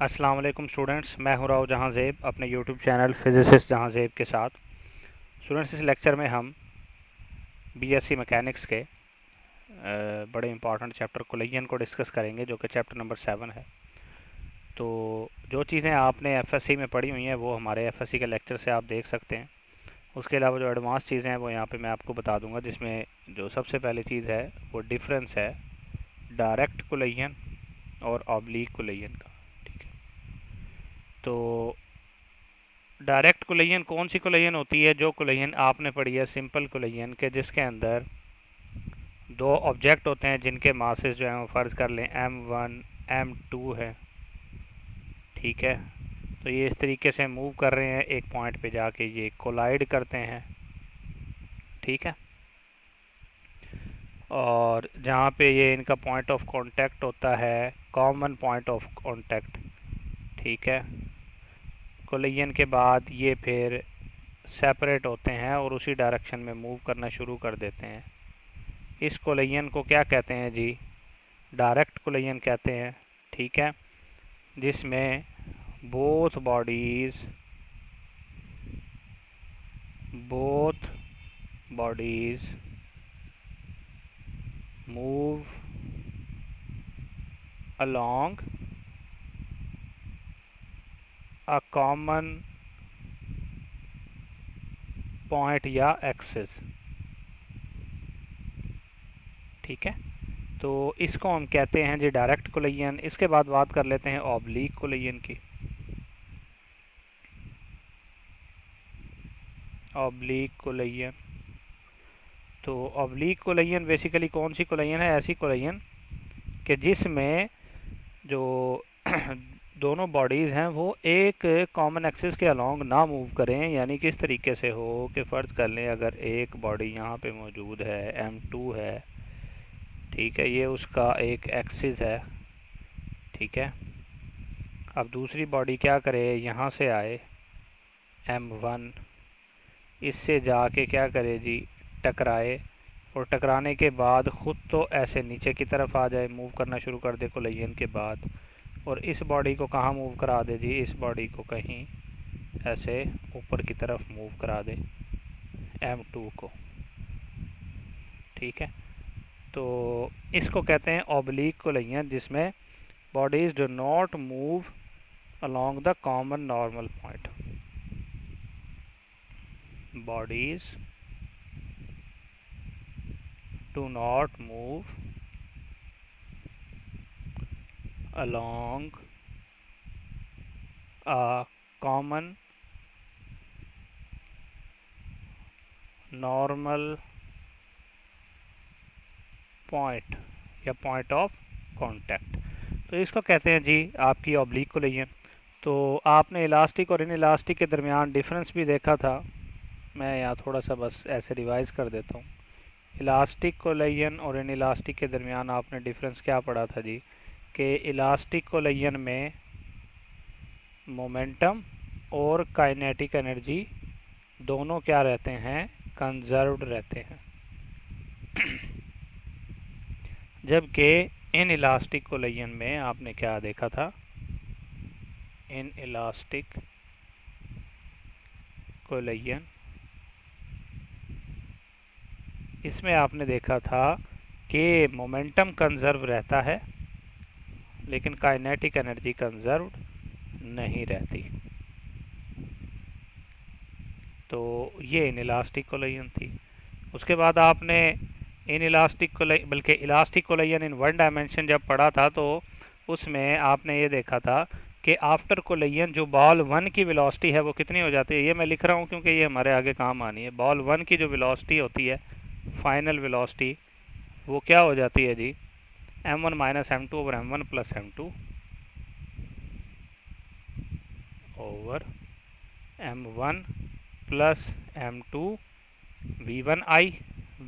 अस्सलाम वालेकुम स्टूडेंट्स, मैं हूं राव जहां ज़ेब अपने यूट्यूब चैनल फिजिसिस्ट जहां ज़ेब के साथ। स्टूडेंट्स, इस लेक्चर में हम बीएससी मैकेनिक्स के बड़े इंपॉर्टेंट चैप्टर कोलिजन को डिस्कस करेंगे, जो कि चैप्टर नंबर 7 है। तो जो चीज़ें आपने एफएससी में पढ़ी हुई हैं वो हमारे एफएससी के लेक्चर से आप देख सकते हैं। उसके अलावा जो एडवांस चीज़ें हैं वो यहाँ पे मैं आपको बता दूंगा, जिसमें जो सबसे पहली चीज़ है वो डिफरेंस है डायरेक्ट कोलिजन और ऑब्लीक कोलिजन का। ठीक है, तो डायरेक्ट कोलिजन कौन सी कोलिजन होती है? जो कोलिजन आपने पढ़ी है सिंपल कोलिजन के, जिसके अंदर दो ऑब्जेक्ट होते हैं जिनके मासेस जो है वो फ़र्ज़ कर लें m1 m2 है। ठीक है, तो ये इस तरीके से मूव कर रहे हैं, एक पॉइंट पे जाके ये कोलाइड करते हैं। ठीक है, और जहाँ पे ये इनका पॉइंट ऑफ कांटेक्ट होता है कॉमन पॉइंट ऑफ कांटेक्ट। ठीक है, कोलिजन के बाद ये फिर सेपरेट होते हैं और उसी डायरेक्शन में मूव करना शुरू कर देते हैं। इस कोलिजन को क्या कहते हैं जी? डायरेक्ट कोलिजन कहते हैं। ठीक है, जिसमें both bodies move along a common point या एक्सिस। ठीक है, तो इसको हम कहते हैं जी डायरेक्ट कोलिजन। इसके बाद बात कर लेते हैं ऑब्लीक कोलिजन की। ऑब्लीक कोलिजन, तो ऑब्लीक कोलिजन बेसिकली कौन सी कोलिजन है? ऐसी कोलिजन कि जिसमें जो दोनों बॉडीज़ हैं वो एक कॉमन एक्सिस के अलोंग ना मूव करें। यानी किस तरीके से हो कि फ़र्ज़ कर लें अगर एक बॉडी यहाँ पे मौजूद है, m2 है। ठीक है, ये उसका एक एक्सिस है। ठीक है, अब दूसरी बॉडी क्या करे, यहाँ से आए m1, इससे जाके क्या करे जी, टकराए, और टकराने के बाद ख़ुद तो ऐसे नीचे की तरफ आ जाए, मूव करना शुरू कर दे कोलिजन के बाद, और इस बॉडी को कहाँ मूव करा दे जी? इस बॉडी को कहीं ऐसे ऊपर की तरफ मूव करा दे, m2 को। ठीक है, तो इसको कहते हैं ऑब्लीक कोलिजन, जिसमें bodies do not move along the common normal point. Bodies do not move along a common normal point या point of contact। तो इसको कहते हैं जी आपकी ऑब्लीक कोलिजन। तो आपने इलास्टिक और इन इलास्टिक के दरमियान डिफरेंस भी देखा था। मैं यहाँ थोड़ा सा बस ऐसे रिवाइज कर देता हूँ। इलास्टिक कोलिजन और इन इलास्टिक के दरमियान आपने डिफरेंस क्या पढ़ा था जी? कि इलास्टिक कोलिजन में मोमेंटम और काइनेटिक एनर्जी दोनों क्या रहते हैं? कंजर्व्ड रहते हैं। जबकि इन इलास्टिक कोलिजन में आपने क्या देखा था? इन इलास्टिक कोलिजन, इसमें आपने देखा था कि मोमेंटम कंजर्व रहता है लेकिन काइनेटिक एनर्जी कंजर्व नहीं रहती। तो ये इन इलास्टिक कोलिजन थी। उसके बाद आपने इन इलास्टिक कोलिजन, बल्कि elastic collision in one dimension जब पढ़ा था तो उसमें आपने ये देखा था कि आफ्टर कोलिजन जो बॉल 1 की वेलोसिटी है वो कितनी हो जाती है? ये मैं लिख रहा हूँ क्योंकि ये हमारे आगे काम आनी है। बॉल 1 की जो वेलोसिटी होती है, फाइनल वेलोसिटी, वो क्या हो जाती है जी? m1 minus m2 over m1 plus m2 over m1 plus m2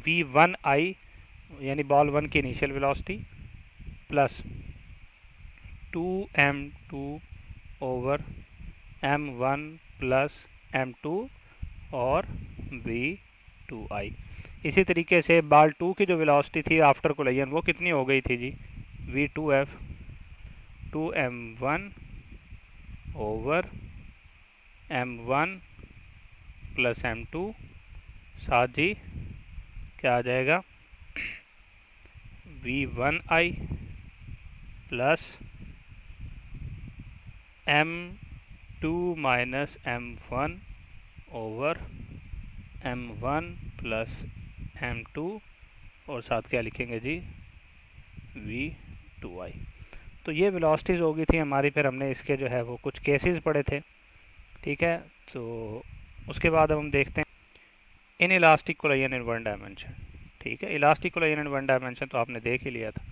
v1i यानी बॉल 1 की initial velocity, plus 2m2 over m1 plus m2 और v2i। इसी तरीके से बॉल 2 की जो वेलोसिटी थी आफ्टर कोलिजन वो कितनी हो गई थी जी? v2f, 2m1 over m1 plus m2 साथ जी क्या आ जाएगा v1i plus m2 minus m1 over m1 plus m2 और साथ क्या लिखेंगे जी v2i। तो ये वेलोसिटीज़ हो गई थी हमारी। फिर हमने इसके जो है वो कुछ केसेस पढ़े थे, ठीक है। तो उसके बाद अब हम देखते हैं inelastic collision in one dimension, ठीक है। Elastic collision in one dimension तो आपने देख ही लिया था।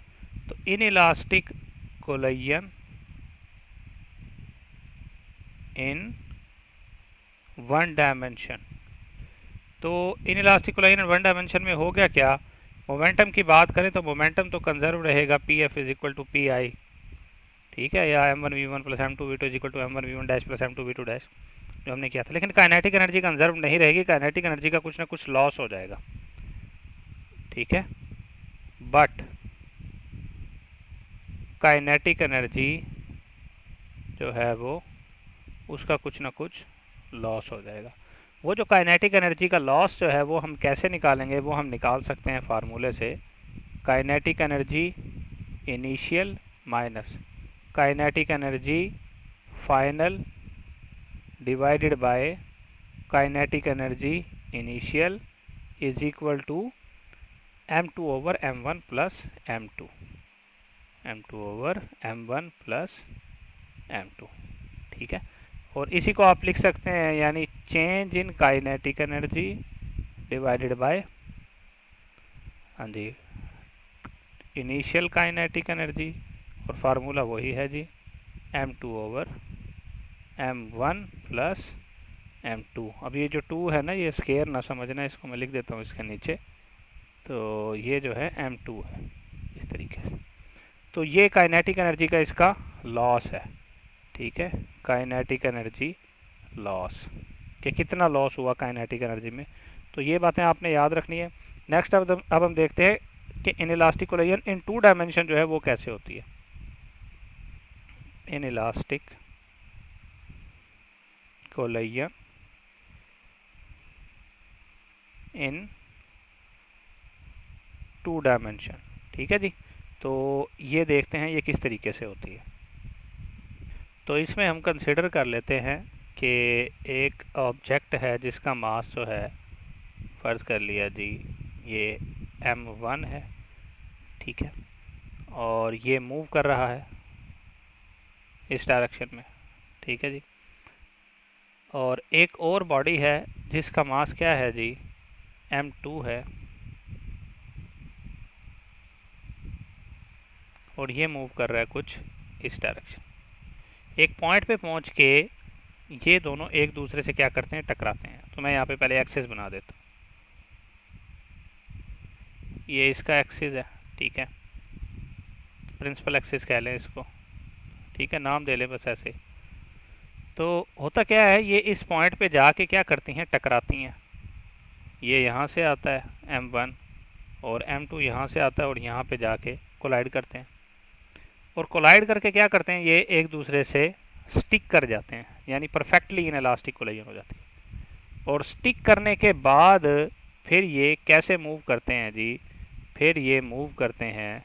तो inelastic collision in one dimension, तो inelastic collision in one dimension में हो गया क्या, मोमेंटम की बात करें तो मोमेंटम तो कंजर्व रहेगा, P F is equal to P I, ठीक है, या M one V one plus M two V two is equal to M one V one dash plus M two V two dash, जो हमने किया था। लेकिन kinetic energy conserve नहीं रहेगी, काइनेटिक एनर्जी का कुछ ना कुछ लॉस हो जाएगा, ठीक है। बट काइनेटिक एनर्जी जो है वो उसका कुछ ना कुछ लॉस हो जाएगा। वो जो काइनेटिक एनर्जी का लॉस जो है वो हम कैसे निकालेंगे, वो हम निकाल सकते हैं फार्मूले से, kinetic energy initial minus kinetic energy final divided by kinetic energy initial is equal to m2 over m1 plus m2, m2 over m1 plus m2, ठीक है। और इसी को आप लिख सकते हैं यानी change in kinetic energy divided by, हाँ जी, इनिशियल काइनेटिक एनर्जी, और फार्मूला वही है जी m2 over m1 plus m2। अब ये जो 2 है ना, ये स्केयर ना समझना, इसको मैं लिख देता हूँ इसके नीचे। तो ये जो है m2 है इस तरीके से। तो ये काइनेटिक एनर्जी का इसका लॉस है, ठीक है, काइनेटिक एनर्जी लॉस, कि कितना लॉस हुआ काइनेटिक एनर्जी में। तो ये बातें आपने याद रखनी है। नेक्स्ट अब हम देखते हैं कि inelastic collision in two dimension जो है वो कैसे होती है। Inelastic collision in two dimension, ठीक है जी। तो ये देखते हैं ये किस तरीके से होती है। तो इसमें हम कंसिडर कर लेते हैं कि एक ऑब्जेक्ट है जिसका मास जो है, फ़र्ज़ कर लिया जी ये m1 है, ठीक है, और ये मूव कर रहा है इस डायरेक्शन में, ठीक है जी। और एक और बॉडी है जिसका मास क्या है जी m2 है, और ये मूव कर रहा है कुछ इस डायरेक्शन। एक पॉइंट पे पहुंच के ये दोनों एक दूसरे से क्या करते हैं, टकराते हैं। तो मैं यहाँ पे पहले एक्सिस बना देता हूँ, ये इसका एक्सिस है, ठीक है, प्रिंसिपल एक्सिस कह लें इसको, ठीक है, नाम दे लें बस ऐसे। तो होता क्या है, ये इस पॉइंट पे जाके क्या करती हैं, टकराती हैं। ये यहाँ से आता है m1 और m2 यहाँ से आता है और यहाँ पे जाके कोलाइड करते हैं। और कोलाइड करके क्या करते हैं, ये एक दूसरे से स्टिक कर जाते हैं, यानी परफेक्टली इन इलास्टिक कोलिजन हो जाती है। और स्टिक करने के बाद फिर ये कैसे मूव करते हैं जी, फिर ये मूव करते हैं,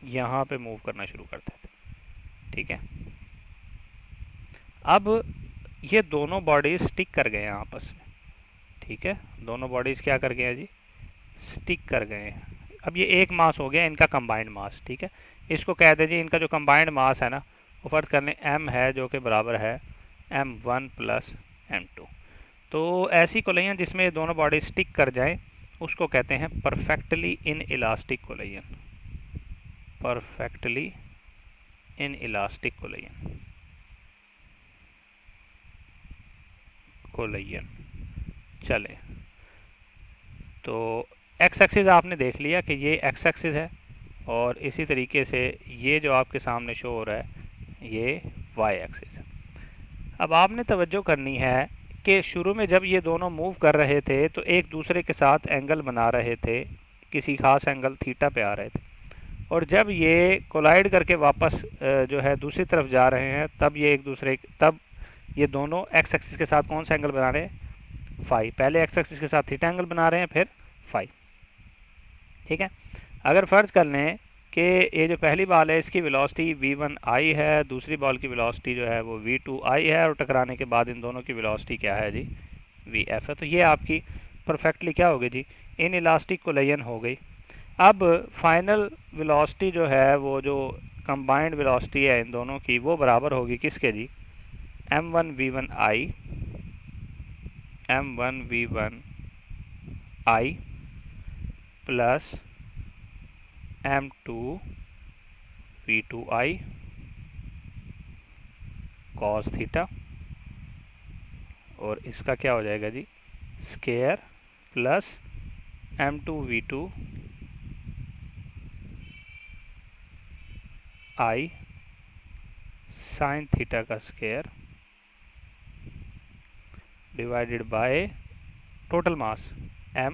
यहाँ पे मूव करना शुरू करते हैं, ठीक है। अब ये दोनों बॉडीज स्टिक कर गए हैं आपस में, ठीक है, दोनों बॉडीज क्या कर गए हैं जी, स्टिक कर गए हैं। अब ये एक मास हो गया इनका कंबाइंड मास, ठीक है। इसको कह दीजिए इनका जो कंबाइंड मास है ना, वो फर्ज कर लें m है, जो कि बराबर है m1 प्लस m2। तो ऐसी कोलिजन जिसमें दोनों बॉडी स्टिक कर जाएं उसको कहते हैं perfectly in elastic collision, perfectly in elastic collision, collision. चले, तो एक्स एक्सिस आपने देख लिया कि ये एक्स एक्सिस है, और इसी तरीके से ये जो आपके सामने शो हो रहा है ये वाई एक्सिस है। अब आपने तवज्जो करनी है कि शुरू में जब ये दोनों मूव कर रहे थे तो एक दूसरे के साथ एंगल बना रहे थे, किसी खास एंगल थीटा पे आ रहे थे। और जब ये कोलाइड करके वापस जो है दूसरी तरफ जा रहे हैं, तब ये दोनों एक्स एक्सिस के साथ कौन सा एंगल बना रहे हैं, फाई। पहले एक्स एक्सिस के साथ थीटा एंगल बना रहे हैं, फिर फाई। ठीक है। अगर फर्ज कर लें कि ये जो पहली बॉल है इसकी वेलोसिटी v1i है, दूसरी बॉल की वेलोसिटी जो है वो v2i है, और टकराने के बाद इन दोनों की वेलोसिटी क्या है जी, vf है। तो ये आपकी परफेक्टली क्या होगी जी, इन इलास्टिक कोलिजन हो गई। अब फाइनल वेलोसिटी जो है, वो जो कंबाइंड वेलोसिटी है इन दोनों की, वो बराबर होगी किसके जी, m1v1i plus m2v2i cos theta, और इसका क्या हो जाएगा जी, square plus m2v2i sine theta का square divided by total mass m,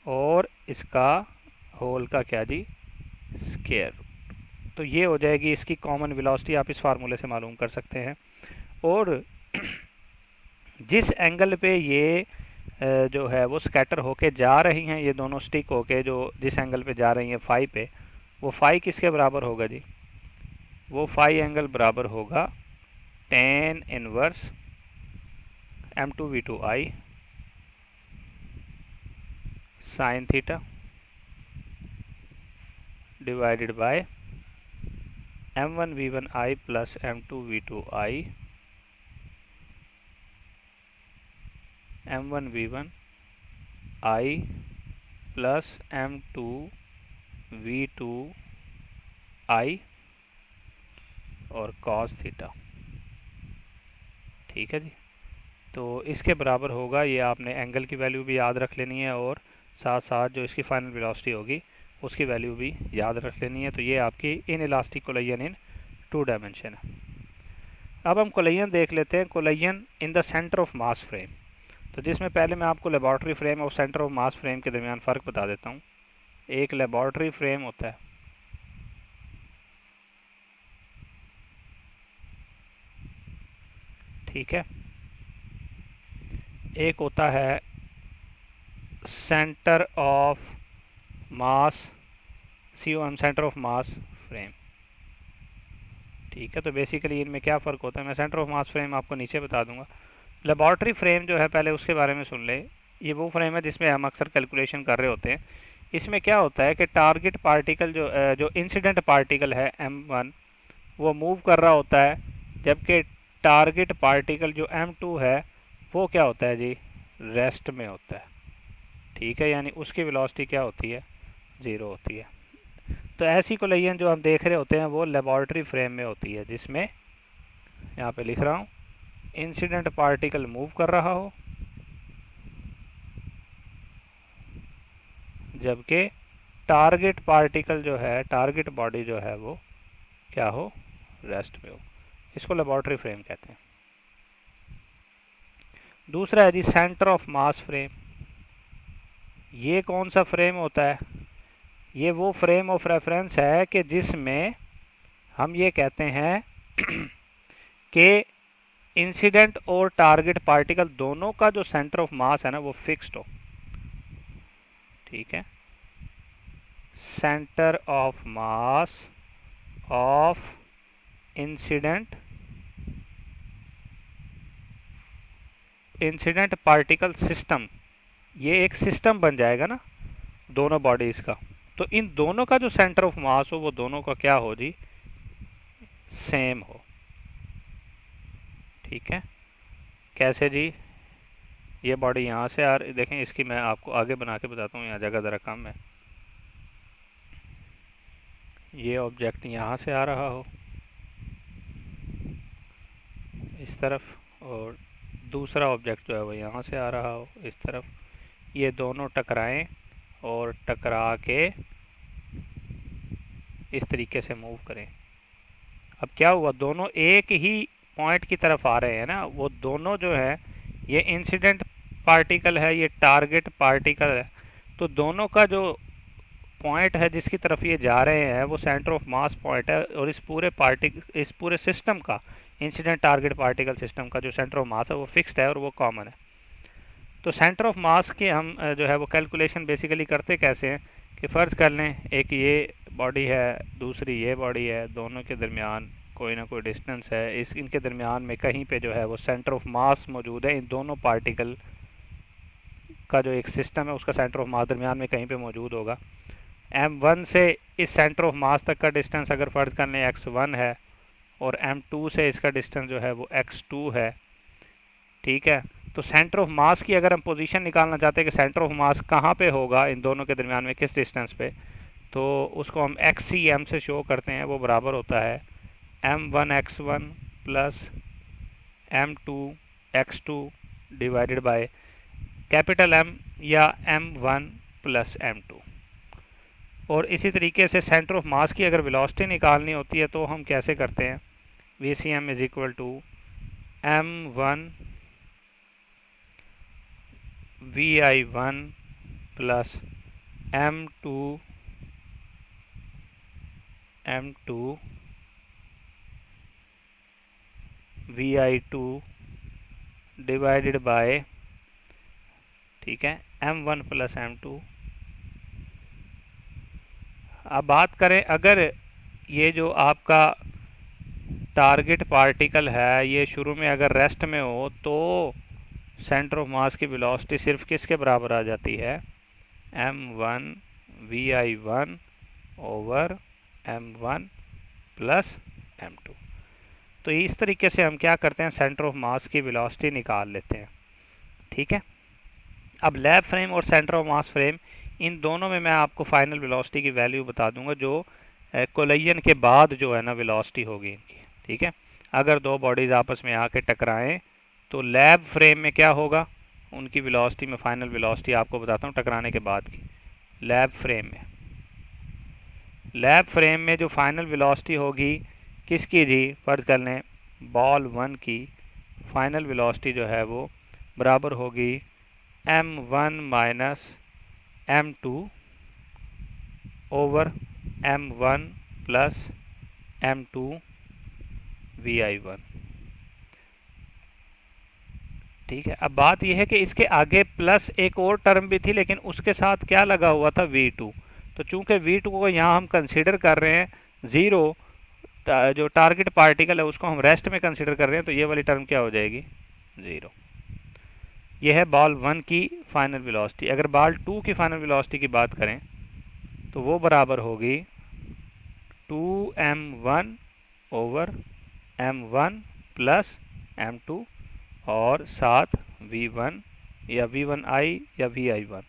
और इसका होल का क्या जी, स्केयर। तो ये हो जाएगी इसकी कॉमन वेलोसिटी, आप इस फार्मूले से मालूम कर सकते हैं। और जिस एंगल पे ये जो है वो स्कैटर होके जा रही हैं, ये दोनों स्टिक होके जो जिस एंगल पे जा रही हैं फाई पे, वो फाई किसके बराबर होगा जी, वो फाई एंगल बराबर होगा tan inverse m2v2i sine theta divided by m1v1i plus m2v2i m1v1i plus m2v2i और cos थीटा। ठीक है जी। तो इसके बराबर होगा, ये आपने एंगल की वैल्यू भी याद रख लेनी है, और साथ साथ जो इसकी फाइनल वेलोसिटी होगी उसकी वैल्यू भी याद रख लेनी है। तो ये आपकी in elastic collision in 2 dimension है। अब हम कोलिजन देख लेते हैं, collision in the centre of mass frame. तो जिसमें पहले मैं आपको लेबॉर्ट्री फ्रेम और सेंटर ऑफ मास फ्रेम के दरमियान फ़र्क बता देता हूँ। एक लेबॉर्ट्री फ्रेम होता है, ठीक है, एक होता है centre of mass, COM centre of mass frame. ठीक है। तो बेसिकली इनमें क्या फ़र्क होता है, मैं सेंटर ऑफ मास फ्रेम आपको नीचे बता दूंगा। लेबॉर्ट्री फ्रेम जो है, पहले उसके बारे में सुन ले। ये वो फ्रेम है जिसमें हम अक्सर कैलकुलेशन कर रहे होते हैं। इसमें क्या होता है कि टारगेट पार्टिकल जो इंसिडेंट पार्टिकल है m1, वो मूव कर रहा होता है, जबकि टारगेट पार्टिकल जो m2 है वो क्या होता है जी, रेस्ट में होता है। ठीक है, यानी उसकी वेलोसिटी क्या होती है, 0 होती है। तो ऐसी कोलिजन जो हम देख रहे होते हैं वो लेबॉर्ट्री फ्रेम में होती है, जिसमें यहाँ पे लिख रहा हूँ, इंसिडेंट पार्टिकल मूव कर रहा हो, जबकि टारगेट पार्टिकल जो है, टारगेट बॉडी जो है वो क्या हो, रेस्ट में हो। इसको लेबॉर्ट्री फ्रेम कहते हैं। दूसरा है जी सेंटर ऑफ मास फ्रेम। ये कौन सा फ्रेम होता है, ये वो फ्रेम ऑफ रेफरेंस है कि जिसमें हम ये कहते हैं कि इंसिडेंट और टारगेट पार्टिकल दोनों का जो सेंटर ऑफ मास है ना वो फिक्स्ड हो। ठीक है, centre of mass of incident particle system, ये एक सिस्टम बन जाएगा ना दोनों बॉडीज का। तो इन दोनों का जो सेंटर ऑफ मास हो वो दोनों का क्या हो जी, सेम हो। ठीक है, कैसे जी, ये बॉडी यहाँ से आ रही, देखें इसकी मैं आपको आगे बना के बताता हूँ, यहाँ जगह ज़रा कम है। ये ऑब्जेक्ट यहाँ से आ रहा हो इस तरफ, और दूसरा ऑब्जेक्ट जो है वो यहाँ से आ रहा हो इस तरफ। ये दोनों टकराएं और टकरा के इस तरीके से मूव करें। अब क्या हुआ, दोनों एक ही पॉइंट की तरफ आ रहे हैं ना, वो दोनों जो है, ये इंसिडेंट पार्टिकल है, ये टारगेट पार्टिकल है। तो दोनों का जो पॉइंट है जिसकी तरफ ये जा रहे हैं वो सेंटर ऑफ मास पॉइंट है, और इस पूरे सिस्टम का, इंसिडेंट टारगेट पार्टिकल सिस्टम का जो सेंटर ऑफ मास है वो फिक्स्ड है और वो कॉमन है। तो सेंटर ऑफ मास के हम जो है वो कैलकुलेशन बेसिकली करते कैसे हैं कि फ़र्ज़ कर लें एक ये बॉडी है, दूसरी ये बॉडी है, दोनों के दरमियान कोई ना कोई डिस्टेंस है, इनके दरमियान में कहीं पे जो है वो सेंटर ऑफ मास मौजूद है। इन दोनों पार्टिकल का जो एक सिस्टम है उसका सेंटर ऑफ मास दरमियान में कहीं पे मौजूद होगा। m1 से इस सेंटर ऑफ मास तक का डिस्टेंस अगर फ़र्ज़ कर लें x1 है, और m2 से इसका डिस्टेंस जो है वो x2 है, ठीक है। तो सेंटर ऑफ मास की अगर हम पोजीशन निकालना चाहते हैं कि सेंटर ऑफ मास कहाँ पे होगा इन दोनों के दरमियान में, किस डिस्टेंस पे, तो उसको हम XCM से शो करते हैं। वो बराबर होता है m1 x1 plus m2 x2 divided by capital M या m1 प्लस m2। और इसी तरीके से सेंटर ऑफ मास की अगर वेलोसिटी निकालनी होती है तो हम कैसे करते हैं, VCM is equal to m1 vi1 plus m2 vi2 divided by, ठीक है, m1 प्लस m2। अब बात करें अगर ये जो आपका टारगेट पार्टिकल है ये शुरू में अगर रेस्ट में हो तो सेंटर ऑफ मास की वेलोसिटी सिर्फ किसके बराबर आ जाती है, m1 vi1 over m1 plus m2। तो इस तरीके से हम क्या करते हैं, सेंटर ऑफ मास की वेलोसिटी निकाल लेते हैं, ठीक है। अब लैब फ्रेम और सेंटर ऑफ मास फ्रेम, इन दोनों में मैं आपको फाइनल वेलोसिटी की वैल्यू बता दूंगा जो कोलिजन के बाद जो है ना वेलोसिटी होगी इनकी, ठीक है। अगर दो बॉडीज आपस में आके टकराएं तो लैब फ्रेम में क्या होगा, उनकी वेलोसिटी में फाइनल वेलोसिटी आपको बताता हूँ टकराने के बाद की। लैब फ्रेम में जो फाइनल वेलोसिटी होगी किसकी जी, फर्ज कर लें बॉल 1 की फाइनल वेलोसिटी जो है वो बराबर होगी m1 minus m2 over m1 plus m2 vi1, ठीक है। अब बात यह है कि इसके आगे प्लस एक और टर्म भी थी लेकिन उसके साथ क्या लगा हुआ था, v2। तो चूंकि v2 को यहाँ हम कंसीडर कर रहे हैं जीरो, जो टारगेट पार्टिकल है उसको हम रेस्ट में कंसीडर कर रहे हैं, तो ये वाली टर्म क्या हो जाएगी, जीरो। यह है बॉल 1 की फाइनल वेलोसिटी। अगर बॉल 2 की फाइनल वेलोसिटी की बात करें तो वो बराबर होगी 2m1 over m1 plus m2 और साथ v1 या v1i या vi1,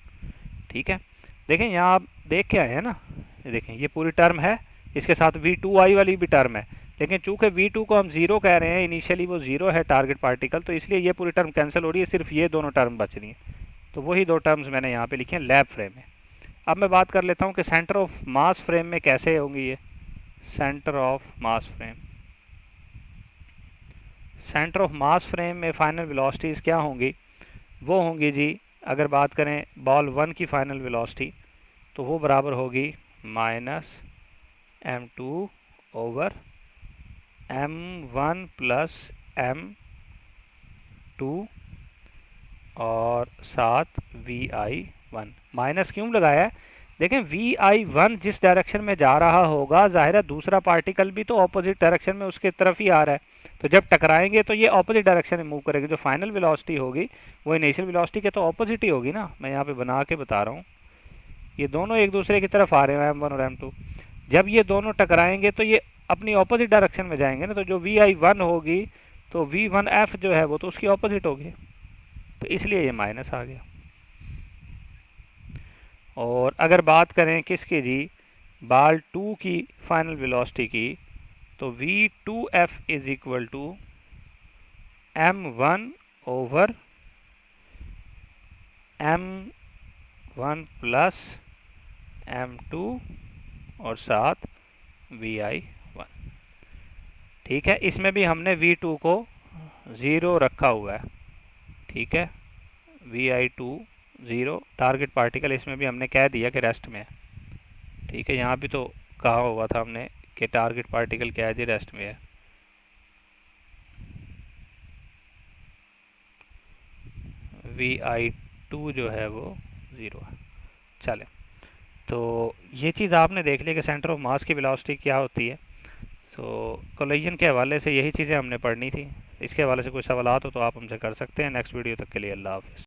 ठीक है। देखें यहाँ आप देख के आए हैं ना, ये देखें ये पूरी टर्म है, इसके साथ v2i वाली भी टर्म है, लेकिन चूंकि v2 को हम जीरो कह रहे हैं, इनिशियली वो जीरो है टारगेट पार्टिकल, तो इसलिए ये पूरी टर्म कैंसिल हो रही है, सिर्फ ये दोनों टर्म बच रही हैं। तो वही दो टर्म्स मैंने यहाँ पे लिखे हैं लैब फ्रेम में। अब मैं बात कर लेता हूँ कि सेंटर ऑफ मास फ्रेम में कैसे होंगी ये। सेंटर ऑफ मास फ्रेम में फाइनल वेलोसिटीज़ क्या होंगी, वो होंगी जी, अगर बात करें बॉल 1 की फाइनल वेलोसिटी तो वो बराबर होगी minus m2 over m1 plus m2 और साथ vi1। माइनस क्यों लगाया है, देखें vi1 जिस डायरेक्शन में जा रहा होगा जाहिर है दूसरा पार्टिकल भी तो ऑपोजिट डायरेक्शन में उसके तरफ ही आ रहा है, तो जब टकराएंगे तो ये ऑपोजिट डायरेक्शन में मूव करेगी। जो फाइनल वेलोसिटी होगी वो इनिशियल वेलोसिटी के तो ऑपोजिट ही होगी ना, मैं यहाँ पे बना के बता रहा हूँ। ये दोनों एक दूसरे की तरफ आ रहे हैं m1 और m2, जब ये दोनों टकराएंगे तो ये अपनी ऑपोजिट डायरेक्शन में जाएंगे ना, तो जो vi1 होगी तो v1f जो है वो तो उसकी ऑपोजिट होगी, तो इसलिए ये माइनस आ गया। और अगर बात करें किसकी जी, बॉल 2 की फाइनल वेलोसिटी की, तो v2f is equal to m1 over m1 plus m2 और साथ vi1, ठीक है। इसमें भी हमने v2 को ज़ीरो रखा हुआ है, ठीक है, vi2 ज़ीरो टारगेट पार्टिकल इसमें भी हमने कह दिया कि रेस्ट में है, ठीक है, यहाँ भी तो कहा हुआ था हमने कि टारगेट पार्टिकल क्या है जी, रेस्ट में है। vi2 जो है वो 0 है। चले, तो ये चीज़ आपने देख लिया कि सेंटर ऑफ मास की वेलोसिटी क्या होती है। तो कोलिजन के हवाले से यही चीज़ें हमने पढ़नी थी। इसके हवाले से कोई सवाल हो तो आप हमसे कर सकते हैं। नेक्स्ट वीडियो तक के लिए अल्लाह हाफ़िज़।